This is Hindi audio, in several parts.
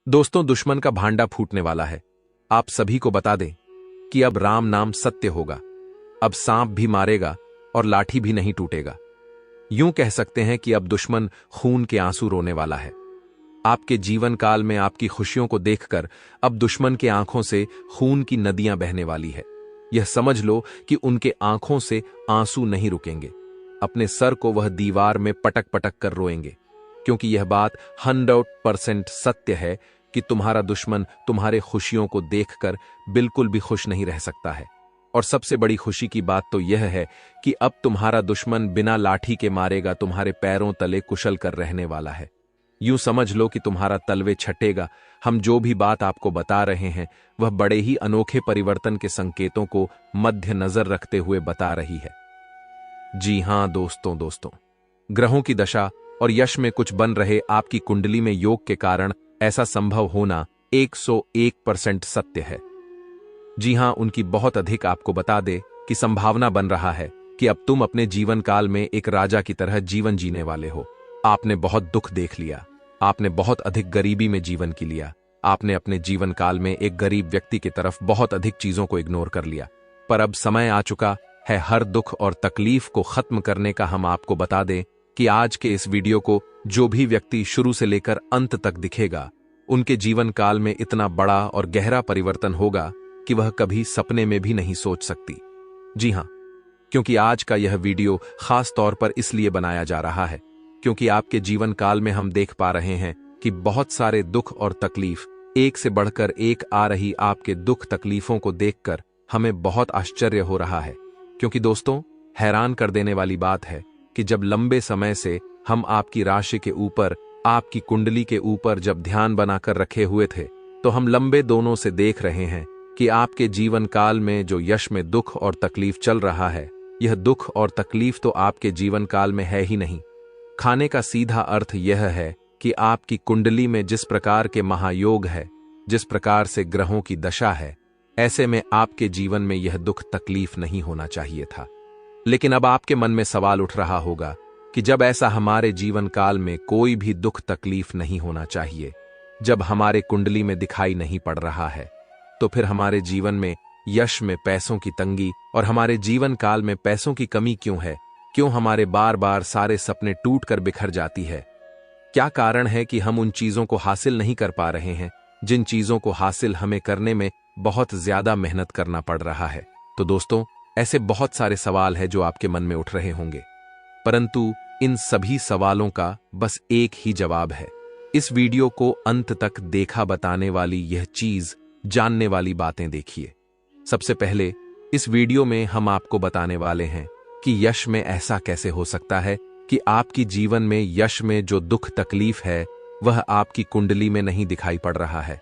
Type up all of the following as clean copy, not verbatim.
दोस्तों, दुश्मन का भांडा फूटने वाला है। आप सभी को बता दें कि अब राम नाम सत्य होगा। अब सांप भी मारेगा और लाठी भी नहीं टूटेगा। यूं कह सकते हैं कि अब दुश्मन खून के आंसू रोने वाला है। आपके जीवन काल में आपकी खुशियों को देखकर अब दुश्मन के आंखों से खून की नदियां बहने वाली है। यह समझ लो कि उनके आंखों से आंसू नहीं रुकेंगे। अपने सर को वह दीवार में पटक पटक कर रोएंगे, क्योंकि यह बात 100% सत्य है कि तुम्हारा दुश्मन तुम्हारे खुशियों को देखकर बिल्कुल भी खुश नहीं रह सकता है। और सबसे बड़ी खुशी की बात तो यह है कि अब तुम्हारा दुश्मन बिना लाठी के मारेगा तुम्हारे पैरों तले कुशल कर रहने वाला है। यूं समझ लो कि तुम्हारा तलवे छटेगा। हम जो भी बात आपको बता रहे हैं वह बड़े ही अनोखे परिवर्तन के संकेतों को मद्देनजर रखते हुए बता रही है। जी हां दोस्तों, ग्रहों की दशा और यश में कुछ बन रहे आपकी कुंडली में योग के कारण ऐसा संभव होना 101% सत्य है। जी हां, उनकी बहुत अधिक आपको बता दे कि संभावना बन रहा है कि अब तुम अपने जीवन काल में एक राजा की तरह जीवन जीने वाले हो। आपने बहुत दुख देख लिया, आपने बहुत अधिक गरीबी में जीवन की लिया, आपने अपने जीवन काल में एक गरीब व्यक्ति की तरफ बहुत अधिक चीजों को इग्नोर कर लिया। पर अब समय आ चुका है हर दुख और तकलीफ को खत्म करने का। हम आपको बता दें कि आज के इस वीडियो को जो भी व्यक्ति शुरू से लेकर अंत तक दिखेगा, उनके जीवन काल में इतना बड़ा और गहरा परिवर्तन होगा कि वह कभी सपने में भी नहीं सोच सकती। जी हां, क्योंकि आज का यह वीडियो खास तौर पर इसलिए बनाया जा रहा है क्योंकि आपके जीवन काल में हम देख पा रहे हैं कि बहुत सारे दुख और तकलीफ एक से बढ़कर एक आ रही। आपके दुख तकलीफों को देखकर हमें बहुत आश्चर्य हो रहा है, क्योंकि दोस्तों, हैरान कर देने वाली बात है कि जब लंबे समय से हम आपकी राशि के ऊपर, आपकी कुंडली के ऊपर जब ध्यान बनाकर रखे हुए थे, तो हम लंबे दोनों से देख रहे हैं कि आपके जीवन काल में जो यश में दुख और तकलीफ चल रहा है, यह दुख और तकलीफ तो आपके जीवन काल में है ही नहीं। खाने का सीधा अर्थ यह है कि आपकी कुंडली में जिस प्रकार के महायोग है, जिस प्रकार से ग्रहों की दशा है, ऐसे में आपके जीवन में यह दुख तकलीफ नहीं होना चाहिए था। लेकिन अब आपके मन में सवाल उठ रहा होगा कि जब ऐसा हमारे जीवन काल में कोई भी दुख तकलीफ नहीं होना चाहिए, जब हमारे कुंडली में दिखाई नहीं पड़ रहा है, तो फिर हमारे जीवन में यश में पैसों की तंगी और हमारे जीवन काल में पैसों की कमी क्यों है? क्यों हमारे बार बार सारे सपने टूट कर बिखर जाती है? क्या कारण है कि हम उन चीजों को हासिल नहीं कर पा रहे हैं जिन चीजों को हासिल हमें करने में बहुत ज्यादा मेहनत करना पड़ रहा है? तो दोस्तों, ऐसे बहुत सारे सवाल हैं जो आपके मन में उठ रहे होंगे, परंतु इन सभी सवालों का बस एक ही जवाब है। इस वीडियो को अंत तक देखा बताने वाली यह चीज, जानने वाली बातें देखिए। सबसे पहले इस वीडियो में हम आपको बताने वाले हैं कि यश में ऐसा कैसे हो सकता है कि आपकी जीवन में यश में जो दुख तकलीफ है वह आपकी कुंडली में नहीं दिखाई पड़ रहा है।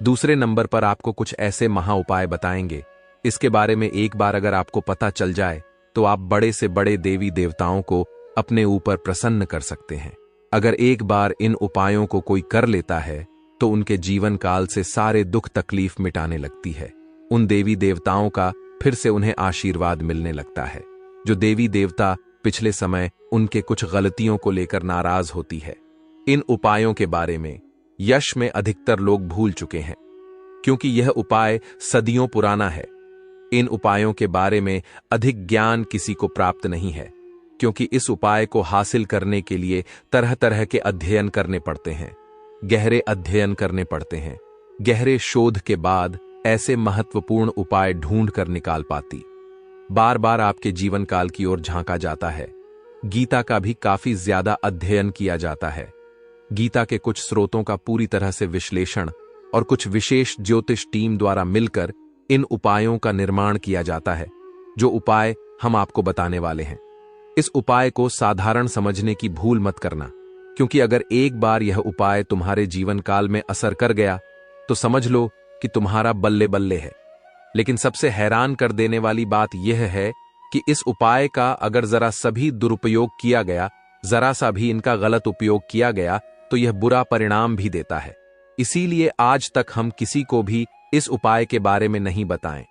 दूसरे नंबर पर आपको कुछ ऐसे महा उपाय बताएंगे, इसके बारे में एक बार अगर आपको पता चल जाए तो आप बड़े से बड़े देवी देवताओं को अपने ऊपर प्रसन्न कर सकते हैं। अगर एक बार इन उपायों को कोई कर लेता है तो उनके जीवन काल से सारे दुख तकलीफ मिटाने लगती है। उन देवी देवताओं का फिर से उन्हें आशीर्वाद मिलने लगता है। जो देवी देवता पिछले समय उनके कुछ गलतियों को लेकर नाराज होती है, इन उपायों के बारे में यश में अधिकतर लोग भूल चुके हैं, क्योंकि यह उपाय सदियों पुराना है। इन उपायों के बारे में अधिक ज्ञान किसी को प्राप्त नहीं है, क्योंकि इस उपाय को हासिल करने के लिए तरह तरह के अध्ययन करने पड़ते हैं, गहरे अध्ययन करने पड़ते हैं। गहरे शोध के बाद ऐसे महत्वपूर्ण उपाय ढूंढ कर निकाल पाती। बार बार आपके जीवन काल की ओर झांका जाता है। गीता का भी काफी ज्यादा अध्ययन किया जाता है। गीता के कुछ स्रोतों का पूरी तरह से विश्लेषण और कुछ विशेष ज्योतिष टीम द्वारा मिलकर इन उपायों का निर्माण किया जाता है, जो उपाय हम आपको बताने वाले हैं। इस उपाय को साधारण समझने की भूल मत करना, क्योंकि अगर एक बार यह उपाय तुम्हारे जीवन काल में असर कर गया तो समझ लो कि तुम्हारा बल्ले बल्ले है। लेकिन सबसे हैरान कर देने वाली बात यह है कि इस उपाय का अगर जरा सभी दुरुपयोग किया गया, जरा सा भी इनका गलत उपयोग किया गया, तो यह बुरा परिणाम भी देता है। इसीलिए आज तक हम किसी को भी इस उपाय के बारे में नहीं बताएं।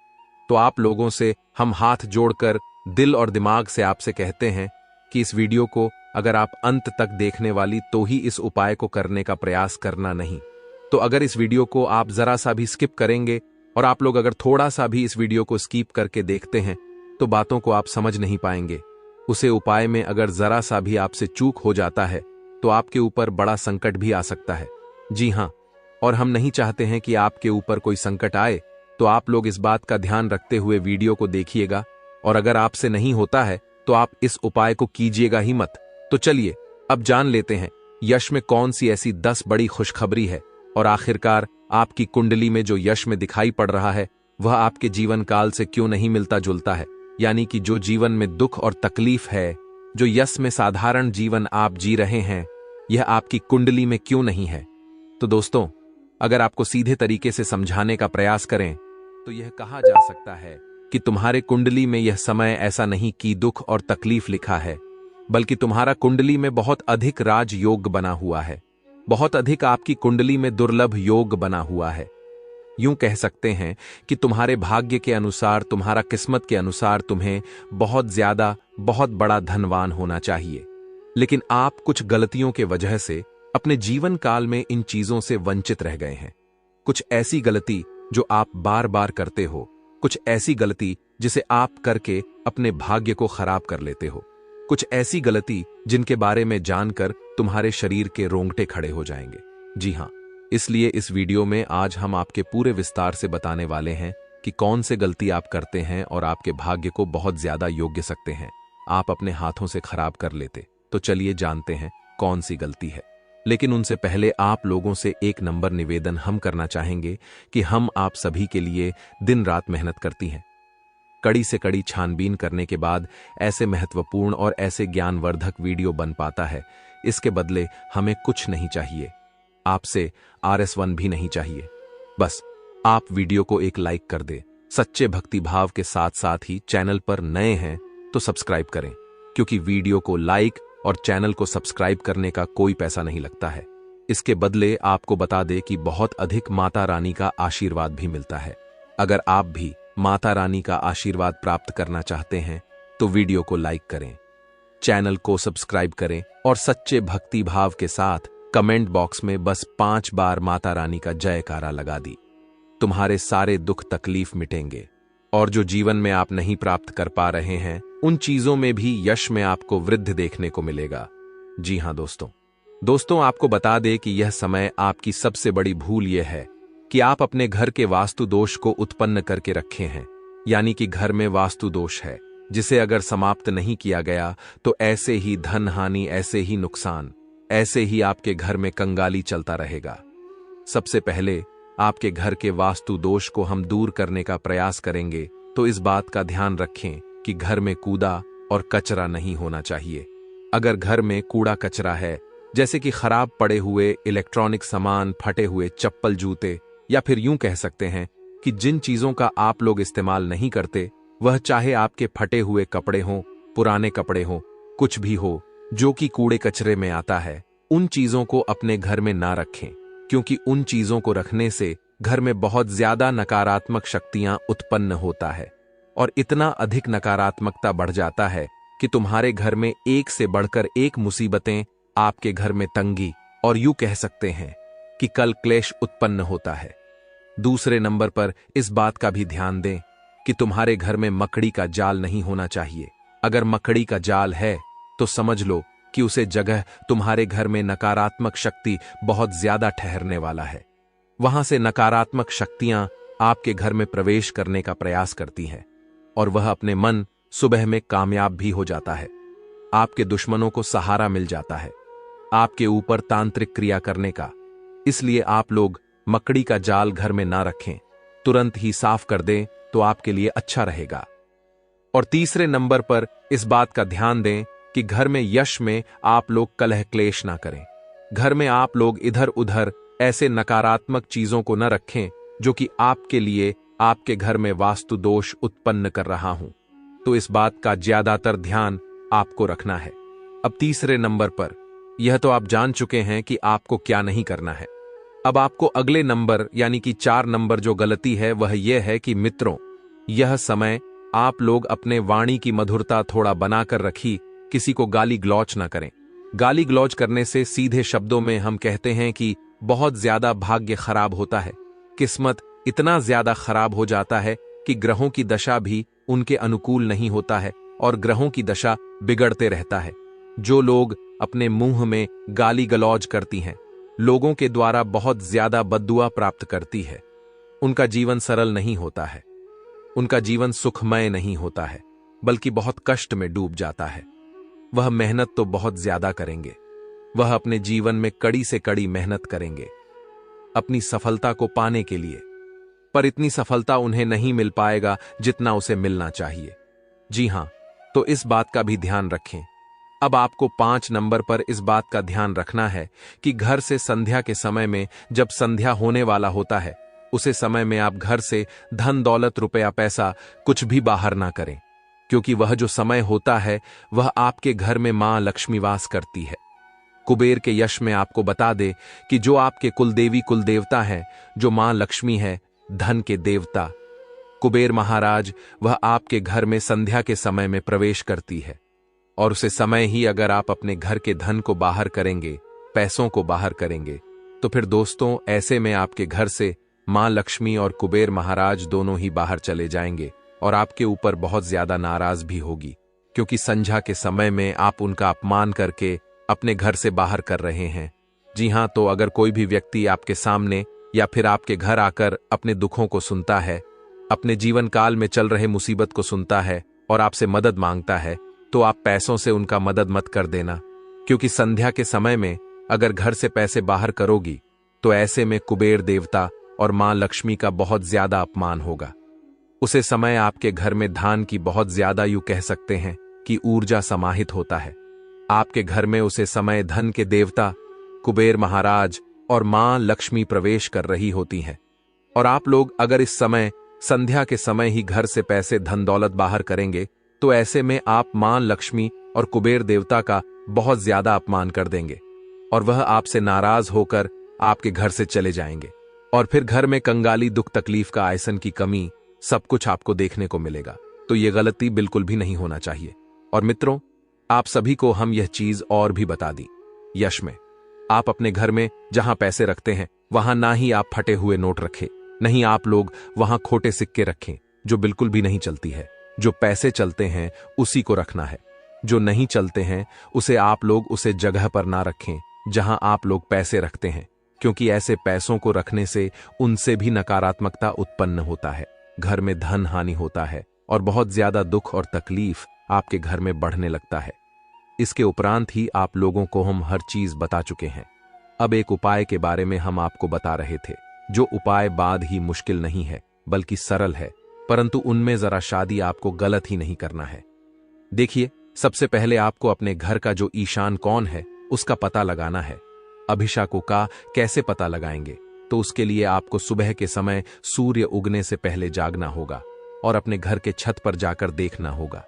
तो आप लोगों से हम हाथ जोड़कर दिल और दिमाग से आपसे कहते हैं कि इस वीडियो को अगर आप अंत तक देखने वाली तो ही इस उपाय को करने का प्रयास करना नहीं, तो अगर इस वीडियो को आप जरा सा भी स्किप करेंगे और आप लोग अगर थोड़ा सा भी इस वीडियो को स्किप करके देखते हैं तो बातों को आप समझ नहीं पाएंगे। उसे उपाय में अगर जरा सा भी आपसे चूक हो जाता है तो आपके ऊपर बड़ा संकट भी आ सकता है। जी हाँ, और हम नहीं चाहते हैं कि आपके ऊपर कोई संकट आए, तो आप लोग इस बात का ध्यान रखते हुए वीडियो को देखिएगा। और अगर आपसे नहीं होता है तो आप इस उपाय को कीजिएगा ही मत। तो चलिए अब जान लेते हैं यश में कौन सी ऐसी 10 बड़ी खुशखबरी है और आखिरकार आपकी कुंडली में जो यश में दिखाई पड़ रहा है वह आपके जीवन काल से क्यों नहीं मिलता जुलता है। यानी कि जो जीवन में दुख और तकलीफ है, जो यश में साधारण जीवन आप जी रहे हैं, यह आपकी कुंडली में क्यों नहीं है। तो दोस्तों, अगर आपको सीधे तरीके से समझाने का प्रयास करें तो यह कहा जा सकता है कि तुम्हारे कुंडली में यह समय ऐसा नहीं कि दुख और तकलीफ लिखा है, बल्कि तुम्हारा कुंडली में बहुत अधिक राज योग बना हुआ है। बहुत अधिक आपकी कुंडली में दुर्लभ योग बना हुआ है। यूं कह सकते हैं कि तुम्हारे भाग्य के अनुसार, तुम्हारा किस्मत के अनुसार तुम्हें बहुत ज्यादा, बहुत बड़ा धनवान होना चाहिए। लेकिन आप कुछ गलतियों के वजह से अपने जीवन काल में इन चीजों से वंचित रह गए हैं। कुछ ऐसी गलती जो आप बार बार करते हो, कुछ ऐसी गलती जिसे आप करके अपने भाग्य को खराब कर लेते हो, कुछ ऐसी गलती जिनके बारे में जानकर तुम्हारे शरीर के रोंगटे खड़े हो जाएंगे। जी हां, इसलिए इस वीडियो में आज हम आपके पूरे विस्तार से बताने वाले हैं कि कौन से गलती आप करते हैं और आपके भाग्य को बहुत ज्यादा योग्य सकते हैं आप अपने हाथों से खराब कर लेते। तो चलिए जानते हैं कौन सी गलती है। लेकिन उनसे पहले आप लोगों से एक नंबर निवेदन हम करना चाहेंगे कि हम आप सभी के लिए दिन रात मेहनत करती हैं। कड़ी से कड़ी छानबीन करने के बाद ऐसे महत्वपूर्ण और ऐसे ज्ञानवर्धक वीडियो बन पाता है। इसके बदले हमें कुछ नहीं चाहिए, आपसे RS1 भी नहीं चाहिए। बस आप वीडियो को एक लाइक कर दे। सच्चे भक्ति भाव के साथ साथ ही चैनल पर नए हैं तो सब्सक्राइब करें, क्योंकि वीडियो को लाइक और चैनल को सब्सक्राइब करने का कोई पैसा नहीं लगता है। इसके बदले आपको बता दे कि बहुत अधिक माता रानी का आशीर्वाद भी मिलता है। अगर आप भी माता रानी का आशीर्वाद प्राप्त करना चाहते हैं तो वीडियो को लाइक करें, चैनल को सब्सक्राइब करें और सच्चे भक्ति भाव के साथ कमेंट बॉक्स में बस 5 बार माता रानी का जयकारा लगा दी। तुम्हारे सारे दुख तकलीफ मिटेंगे और जो जीवन में आप नहीं प्राप्त कर पा रहे हैं उन चीजों में भी यश में आपको वृद्धि देखने को मिलेगा। जी हां दोस्तों, आपको बता दे कि यह समय आपकी सबसे बड़ी भूल यह है कि आप अपने घर के वास्तु दोष को उत्पन्न करके रखे हैं। यानी कि घर में वास्तु दोष है जिसे अगर समाप्त नहीं किया गया तो ऐसे ही धन हानि, ऐसे ही नुकसान, ऐसे ही आपके घर में कंगाली चलता रहेगा। सबसे पहले आपके घर के वास्तु दोष को हम दूर करने का प्रयास करेंगे, तो इस बात का ध्यान रखें कि घर में कूड़ा और कचरा नहीं होना चाहिए। अगर घर में कूड़ा कचरा है, जैसे कि खराब पड़े हुए इलेक्ट्रॉनिक सामान, फटे हुए चप्पल, जूते, या फिर यूं कह सकते हैं कि जिन चीजों का आप लोग इस्तेमाल नहीं करते, वह चाहे आपके फटे हुए कपड़े हों, पुराने कपड़े हों, कुछ भी हो जो कि कूड़े कचरे में आता है, उन चीजों को अपने घर में ना रखें, क्योंकि उन चीजों को रखने से घर में बहुत ज्यादा नकारात्मक शक्तियां उत्पन्न होता है और इतना अधिक नकारात्मकता बढ़ जाता है कि तुम्हारे घर में एक से बढ़कर एक मुसीबतें, आपके घर में तंगी और यूं कह सकते हैं कि कल क्लेश उत्पन्न होता है। दूसरे नंबर पर इस बात का भी ध्यान दें कि तुम्हारे घर में मकड़ी का जाल नहीं होना चाहिए। अगर मकड़ी का जाल है तो समझ लो कि उसे जगह तुम्हारे घर में नकारात्मक शक्ति बहुत ज्यादा ठहरने वाला है। वहां से नकारात्मक शक्तियां आपके घर में प्रवेश करने का प्रयास करती हैं और वह अपने मन सुबह में कामयाब भी हो जाता है। आपके दुश्मनों को सहारा मिल जाता है आपके ऊपर तांत्रिक क्रिया करने का। इसलिए आप लोग मकड़ी का जाल घर में ना रखें, तुरंत ही साफ कर दें तो आपके लिए अच्छा रहेगा। और तीसरे नंबर पर इस बात का ध्यान दें कि घर में यश में आप लोग कलह क्लेश ना करें। घर में आप लोग इधर उधर ऐसे नकारात्मक चीजों को न रखें जो कि आपके लिए आपके घर में वास्तु दोष उत्पन्न कर रहा हूं। तो इस बात का ज्यादातर ध्यान आपको रखना है। अब तीसरे नंबर पर यह तो आप जान चुके हैं कि आपको क्या नहीं करना है। अब आपको अगले नंबर यानी कि 4 नंबर जो गलती है वह यह है कि मित्रों, यह समय आप लोग अपने वाणी की मधुरता थोड़ा बनाकर रखी, किसी को गाली गलौच ना करें। गाली गलौच करने से सीधे शब्दों में हम कहते हैं कि बहुत ज्यादा भाग्य खराब होता है। किस्मत इतना ज्यादा खराब हो जाता है कि ग्रहों की दशा भी उनके अनुकूल नहीं होता है और ग्रहों की दशा बिगड़ते रहता है। जो लोग अपने मुंह में गाली गलौज करती हैं, लोगों के द्वारा बहुत ज्यादा बद्दुआ प्राप्त करती है, उनका जीवन सरल नहीं होता है, उनका जीवन सुखमय नहीं होता है, बल्कि बहुत कष्ट में डूब जाता है। वह मेहनत तो बहुत ज्यादा करेंगे, वह अपने जीवन में कड़ी से कड़ी मेहनत करेंगे अपनी सफलता को पाने के लिए, पर इतनी सफलता उन्हें नहीं मिल पाएगा जितना उसे मिलना चाहिए। जी हां, तो इस बात का भी ध्यान रखें। अब आपको 5 नंबर पर इस बात का ध्यान रखना है कि घर से संध्या के समय में, जब संध्या होने वाला होता है, उसे समय में आप घर से धन दौलत रुपया पैसा कुछ भी बाहर ना करें, क्योंकि वह जो समय होता है वह आपके घर में मां लक्ष्मी वास करती है। कुबेर के यश में आपको बता दे कि जो आपके कुलदेवी कुलदेवता है, जो मां लक्ष्मी है, धन के देवता कुबेर महाराज, वह आपके घर में संध्या के समय में प्रवेश करती है। और उसे समय ही अगर आप अपने घर के धन को बाहर करेंगे, पैसों को बाहर करेंगे, तो फिर दोस्तों ऐसे में आपके घर से मां लक्ष्मी और कुबेर महाराज दोनों ही बाहर चले जाएंगे और आपके ऊपर बहुत ज्यादा नाराज भी होगी, क्योंकि संध्या के समय में आप उनका अपमान करके अपने घर से बाहर कर रहे हैं। जी हां, तो अगर कोई भी व्यक्ति आपके सामने या फिर आपके घर आकर अपने दुखों को सुनता है, अपने जीवन काल में चल रहे मुसीबत को सुनता है और आपसे मदद मांगता है, तो आप पैसों से उनका मदद मत कर देना, क्योंकि संध्या के समय में अगर घर से पैसे बाहर करोगी तो ऐसे में कुबेर देवता और मां लक्ष्मी का बहुत ज्यादा अपमान होगा। उसे समय आपके घर में धान की बहुत ज्यादा, यूं कह सकते हैं कि ऊर्जा समाहित होता है। आपके घर में उसे समय धन के देवता कुबेर महाराज और मां लक्ष्मी प्रवेश कर रही होती हैं। और आप लोग अगर इस समय संध्या के समय ही घर से पैसे धन दौलत बाहर करेंगे, तो ऐसे में आप मां लक्ष्मी और कुबेर देवता का बहुत ज्यादा अपमान कर देंगे और वह आपसे नाराज होकर आपके घर से चले जाएंगे। और फिर घर में कंगाली, दुख तकलीफ का, आयसन की कमी, सब कुछ आपको देखने को मिलेगा। तो यह गलती बिल्कुल भी नहीं होना चाहिए। और मित्रों, आप सभी को हम यह चीज और भी बता दी। यश में आप अपने घर में जहां पैसे रखते हैं, वहां ना ही आप फटे हुए नोट रखें, नहीं आप लोग वहां खोटे सिक्के रखें, जो बिल्कुल भी नहीं चलती है। जो पैसे चलते हैं उसी को रखना है, जो नहीं चलते हैं उसे आप लोग उसे जगह पर ना रखें जहां आप लोग पैसे रखते हैं, क्योंकि ऐसे पैसों को रखने से उनसे भी नकारात्मकता उत्पन्न होता है, घर में धन हानि होता है और बहुत ज्यादा दुख और तकलीफ आपके घर में बढ़ने लगता है। इसके उपरांत ही आप लोगों को हम हर चीज बता चुके हैं। अब एक उपाय के बारे में हम आपको बता रहे थे, जो उपाय बाद ही मुश्किल नहीं है बल्कि सरल है, परंतु उनमें जरा शादी आपको गलत ही नहीं करना है। देखिए, सबसे पहले आपको अपने घर का जो ईशान कोण है उसका पता लगाना है। अभिशाकों का कैसे पता लगाएंगे? तो उसके लिए आपको सुबह के समय सूर्य उगने से पहले जागना होगा और अपने घर के छत पर जाकर देखना होगा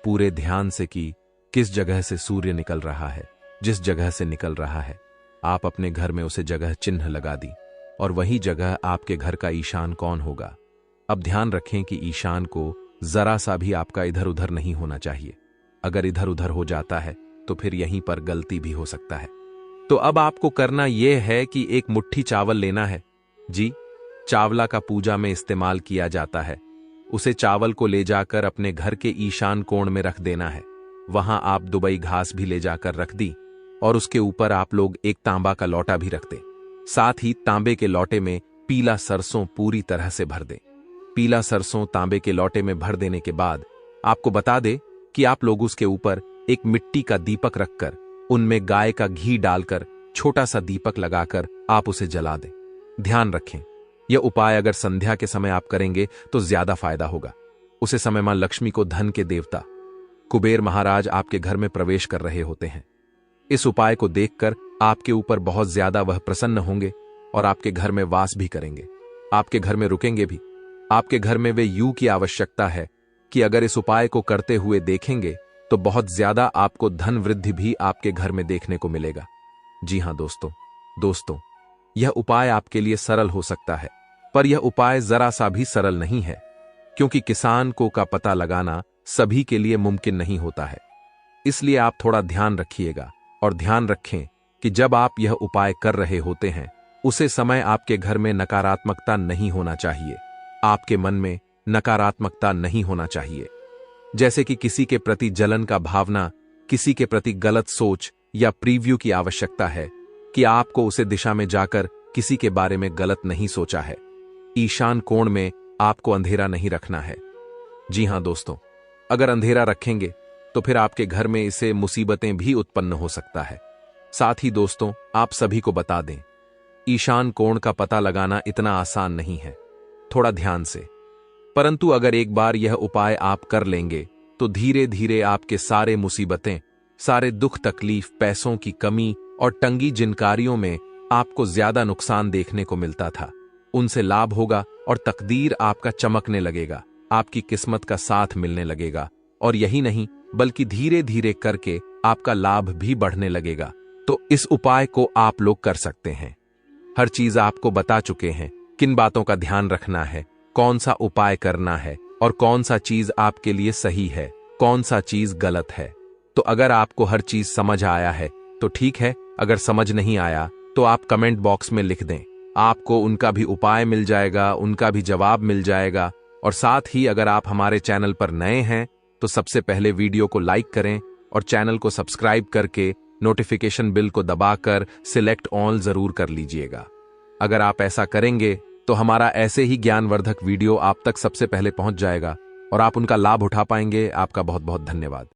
पूरे ध्यान से कि किस जगह से सूर्य निकल रहा है। जिस जगह से निकल रहा है आप अपने घर में उसे जगह चिन्ह लगा दी और वही जगह आपके घर का ईशान कोण होगा। अब ध्यान रखें कि ईशान को जरा सा भी आपका इधर उधर नहीं होना चाहिए। अगर इधर उधर हो जाता है तो फिर यहीं पर गलती भी हो सकता है। तो अब आपको करना यह है कि एक मुट्ठी चावल लेना है। जी, चावला का पूजा में इस्तेमाल किया जाता है। उसे चावल को ले जाकर अपने घर के ईशान कोण में रख देना है। वहां आप दुबई घास भी ले जाकर रख दी और उसके ऊपर आप लोग एक तांबा का लोटा भी रख दें। साथ ही तांबे के लोटे में पीला सरसों पूरी तरह से भर दें। पीला सरसों तांबे के लोटे में भर देने के बाद आपको बता दे कि आप लोग उसके ऊपर एक मिट्टी का दीपक रखकर उनमें गाय का घी डालकर छोटा सा दीपक लगाकर आप उसे जला दें। ध्यान रखें, यह उपाय अगर संध्या के समय आप करेंगे तो ज्यादा फायदा होगा। उसे समय मां लक्ष्मी को धन के देवता कुबेर महाराज आपके घर में प्रवेश कर रहे होते हैं। इस उपाय को देखकर आपके ऊपर बहुत ज्यादा वह प्रसन्न होंगे और आपके घर में वास भी करेंगे, आपके घर में रुकेंगे भी। आपके घर में वे यूं की आवश्यकता है कि अगर इस उपाय को करते हुए देखेंगे तो बहुत ज्यादा आपको धन वृद्धि भी आपके घर में देखने को मिलेगा। जी हां दोस्तों, यह उपाय आपके लिए सरल हो सकता है, पर यह उपाय जरा सा भी सरल नहीं है, क्योंकि किसान को का पता लगाना सभी के लिए मुमकिन नहीं होता है। इसलिए आप थोड़ा ध्यान रखिएगा और ध्यान रखें कि जब आप यह उपाय कर रहे होते हैं उसे समय आपके घर में नकारात्मकता नहीं होना चाहिए। आपके मन में नकारात्मकता नहीं होना चाहिए, जैसे कि किसी के प्रति जलन का भावना, किसी के प्रति गलत सोच या प्रीव्यू की आवश्यकता है कि आपको उसे दिशा में जाकर किसी के बारे में गलत नहीं सोचा है। ईशान कोण में आपको अंधेरा नहीं रखना है। जी हां दोस्तों, अगर अंधेरा रखेंगे तो फिर आपके घर में इससे मुसीबतें भी उत्पन्न हो सकता है। साथ ही दोस्तों, आप सभी को बता दें, ईशान कोण का पता लगाना इतना आसान नहीं है, थोड़ा ध्यान से। परंतु अगर एक बार यह उपाय आप कर लेंगे तो धीरे धीरे आपके सारे मुसीबतें, सारे दुख तकलीफ, पैसों की कमी और टंगी जिनकारियों में आपको ज्यादा नुकसान देखने को मिलता था, उनसे लाभ होगा और तकदीर आपका चमकने लगेगा, आपकी किस्मत का साथ मिलने लगेगा। और यही नहीं, बल्कि धीरे धीरे करके आपका लाभ भी बढ़ने लगेगा। तो इस उपाय को आप लोग कर सकते हैं। हर चीज आपको बता चुके हैं, किन बातों का ध्यान रखना है, कौन सा उपाय करना है और कौन सा चीज आपके लिए सही है, कौन सा चीज गलत है। तो अगर आपको हर चीज समझ आया है तो ठीक है, अगर समझ नहीं आया तो आप कमेंट बॉक्स में लिख दें, आपको उनका भी उपाय मिल जाएगा, उनका भी जवाब मिल जाएगा। और साथ ही अगर आप हमारे चैनल पर नए हैं तो सबसे पहले वीडियो को लाइक करें और चैनल को सब्सक्राइब करके नोटिफिकेशन बिल को दबाकर सिलेक्ट ऑल जरूर कर लीजिएगा। अगर आप ऐसा करेंगे तो हमारा ऐसे ही ज्ञानवर्धक वीडियो आप तक सबसे पहले पहुंच जाएगा और आप उनका लाभ उठा पाएंगे। आपका बहुत बहुत धन्यवाद।